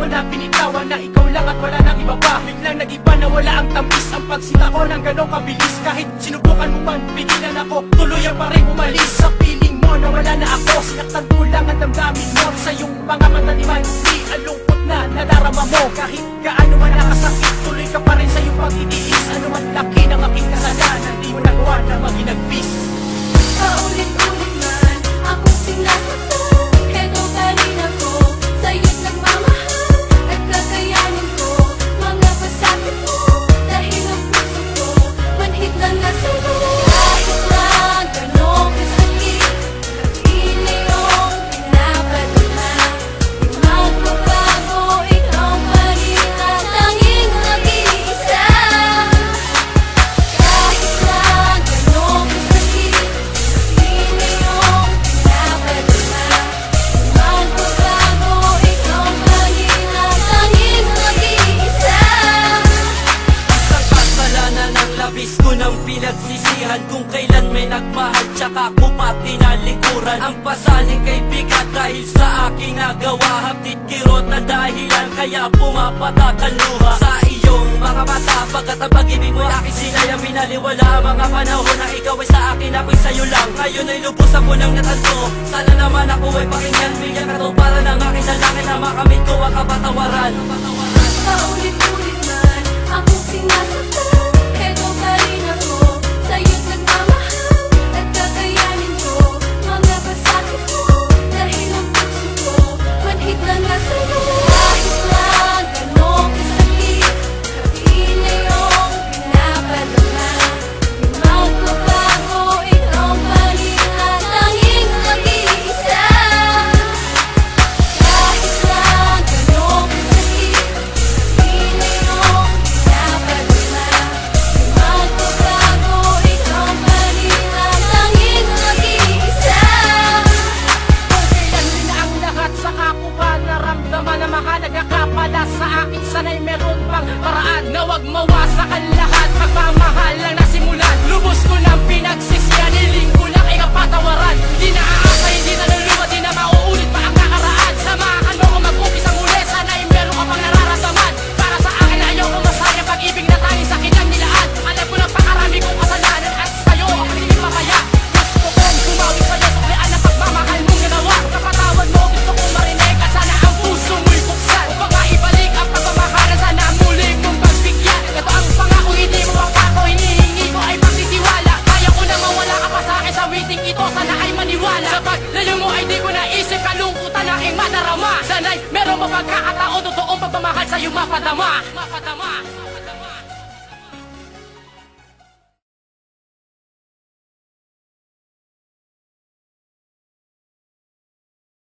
na binitawan na ikaw lang at wala nang iba pa. Biglang nag-iba na wala ang tamis ang pagsita ko ng ganong kabilis. Kahit sinubukan mo man, pigilan ako, tuluyan pa rin umalis. Sa piling mo na wala na ako, sinaktan ko lang ang damdamin mo. Sa iyong mga mata di man, di ang lungkot na nadarama mo. Kahit gaano man nakasakit, tuloy ka pa rin sa iyong pag-itiis. Ano man laki ng aking kasalanan, di mo nagawa na maginagpis. Paulit-ulit man akong sinasaktan, heto pa rin ako sa'yo't nagmamahal. At kakayanin ko mga pasakit mo, dahil ang puso ko manhid lang na sa'yo. Kahit lang ganong kasakit, pili yung pinapadala. Di magbabago, ikaw pa rin ang tanging nag-iisa. Kahit lang ganong kasakit, pili yung pinapadala. Di magbabago, ikaw pa rin ang tanging nag-iisa. Isang kasalanan ang labis ko nang pinagsisihan, kung kailan may nagmahal tsaka ko pa tinalikuran. Ang pasaling kay bigat dahil sa aking nagawa, hapit kirot na dahilan kaya pumapatak ang luha. Sa iyong mga mata, pagkat ang pag-ibig mo aking sinayang binaliwala. Mga panahon na ikaw ay sa akin, ako'y sa'yo lang. Ngayon ay lubos ako ng natanto, sana naman ako ay pakinggan. Bigyan ka to para ng aking dalangin na makamit ko ang kapatawaran. Paulit-ulit man akong sinasaktan, heto pa rin ako sa'yo't nagmamahal. At kakayanin ko mga pasakit mo, dahil ang puso ko manhid lang na sa'yo. Kahit lang ganong kasakit, pili yung pinapadala. Di magbabago, ikaw pa rin ang tanging nag-iisa. Kahit lang ganong kasakit, pili yung pinapadala. Di magbabago, ikaw pa rin ang tanging nag-iisa. Kailan din ang lahat, saka ko ba naramdaman na mahalaga ka pala sa akin? Sana'y meron pang paraan na wag mawasak ang lahat. Pagmamahal lang nasimulan, lubos ko ng pinagsisiyan, hiling ko lang ay kapatawaran. Di na aakay, di na luluwa, di na mauulit pa ang nakaraan. Samahan mo kung mag-umpisa muli, sana'y meron ka pang nararamdaman. Para sa akin ayaw ko masaya, pag-ibig na tayo sa akin ang nilaan. Alam ko ng pakarami kong kasalanan at sa'yo ako hindi papaya. Gusto kong bumawi sa'yo, suklian ang pagmamahal mong ginawa. Kapatawad mo, gusto kong marinig at sana ang puso mo'y buksan. Upang maibalik ang pagmamahalan, sana muli mong pagbigyan. Ito ang pangako, hindi mo mapako, hinihingi ko ay pagtitiwala. Kaya ko na mawala ka pa sa akin sa meeting ito, sana ay maniwala. Sa paglayo mo ay di ko naisip, kalungkutan aking madarama. Sana'y meron mo pagkakataon, totoong pagmamahal sa'yo mapadama.